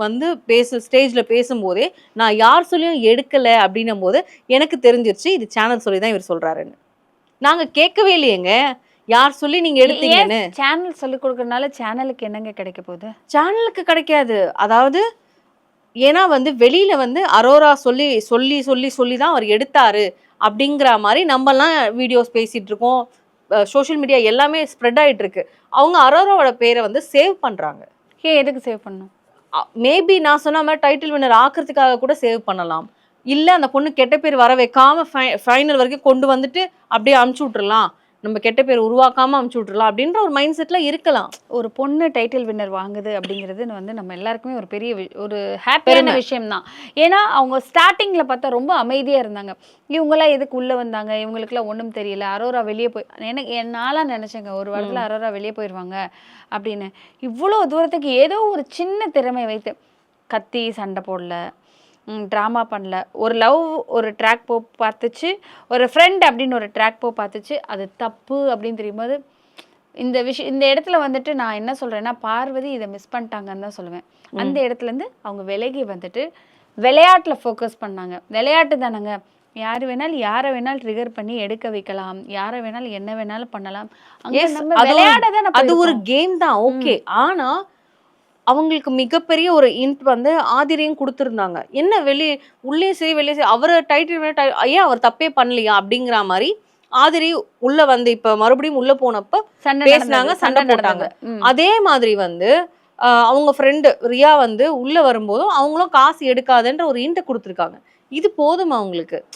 வந்து ஸ்டேஜ்ல பேசும்போதே நான் யார் சொல்லியும் எடுக்கல அப்படின்னும் போது எனக்கு தெரிஞ்சிருச்சு இது சேனல் சொல்லி தான் இவர் சொல்றாருன்னு. நாங்க கேட்கவே இல்லையேங்க. யார் சொல்லி நீங்க எடுத்தீங்கன்னு. சேனல் சொல்லி கொடுக்கறதுனால சேனலுக்கு என்னங்க கிடைக்க போகுது? சேனலுக்கு கிடைக்காது. அதாவது ஏன்னா வந்து வெளியில வந்து அரோரா சொல்லி சொல்லி சொல்லி சொல்லி தான் அவர் எடுத்தாரு அப்படிங்கிற மாதிரி நம்மலாம் வீடியோஸ் பேசிட்டு இருக்கோம். சோஷியல் மீடியா எல்லாமே ஸ்ப்ரெட் ஆயிட்டு இருக்கு. அவங்க அரோராவோட பேரை வந்து சேவ் பண்றாங்க. ஏன் எதுக்கு சேவ் பண்ணணும்? மேபி நான் சொன்ன மாதிரி டைட்டில் வின்னர் ஆக்குறதுக்காக கூட சேவ் பண்ணலாம். இல்ல அந்த பொண்ணு கெட்ட பேர் வர வைக்காம ஃபைனல் வரைக்கும் கொண்டு வந்துட்டு அப்படியே அமுச்சு விட்டுறலாம். நம்ம கெட்ட பேர் உருவாக்காம அமுச்சு விட்டுறலாம் அப்படின்ற ஒரு மைண்ட் செட்ல இருக்கலாம். ஒரு பொண்ணு டைட்டில் வின்னர் வாங்குது அப்படிங்கிறது வந்து நம்ம எல்லாருக்குமே ஒரு பெரிய ஒரு ஹாப்பியான விஷயம் தான். ஏன்னா அவங்க ஸ்டார்டிங்ல பார்த்தா ரொம்ப அமைதியா இருந்தாங்க. இவங்கெல்லாம் எதுக்கு உள்ள வந்தாங்க, இவங்களுக்குலாம் ஒன்றும் தெரியல, அரோரா வெளியே போய் என்னாலாம் நினைச்சேங்க ஒரு வாரத்தில் அரோரா வெளியே போயிடுவாங்க அப்படின்னு. இவ்வளோ தூரத்துக்கு ஏதோ ஒரு சின்ன திறமை வைத்து கத்தி சண்டை போடல, ட்ராமா பண்ணல, ஒரு லவ் ஒரு ட்ராக் போ பார்த்துச்சு, ஒரு ஃப்ரெண்ட் அப்படின்னு ஒரு ட்ராக் போ பார்த்துச்சு, அது தப்பு அப்படின்னு தெரியும்போது இந்த இடத்துல வந்துட்டு நான் என்ன சொல்கிறேன்னா பார்வதி இதை மிஸ் பண்ணிட்டாங்கன்னு தான் சொல்லுவேன். அந்த இடத்துலேருந்து அவங்க விலகி வந்துட்டு விளையாட்டில் ஃபோக்கஸ் பண்ணாங்க. விளையாட்டு தானேங்க, யார் வேணாலும் யாரை வேணாலும் ட்ரிகர் பண்ணி எடுக்க வைக்கலாம், யாரை வேணாலும் என்ன வேணாலும் பண்ணலாம். அது ஒரு கேம் தான், ஓகே. ஆனா அவங்களுக்கு மிகப்பெரிய ஒரு இன்ட் வந்து ஆதிரையும் கொடுத்துருந்தாங்க. என்ன உள்ளே சரி வெளியே சரி அவரை டைட்டில் ஏன் அவர் தப்பே பண்ணலையா அப்படிங்கிற மாதிரி ஆதிரி உள்ள வந்து இப்ப மறுபடியும் உள்ள போனப்ப பேசினாங்க, சண்டை போட்டாங்க. அதே மாதிரி வந்து அவங்க ஃப்ரெண்டு ரியா வந்து உள்ள வரும்போதும் அவங்களும் காசு எடுக்காதுன்ற ஒரு இன்ட் கொடுத்துருக்காங்க. இது போதும் அவங்களுக்கு.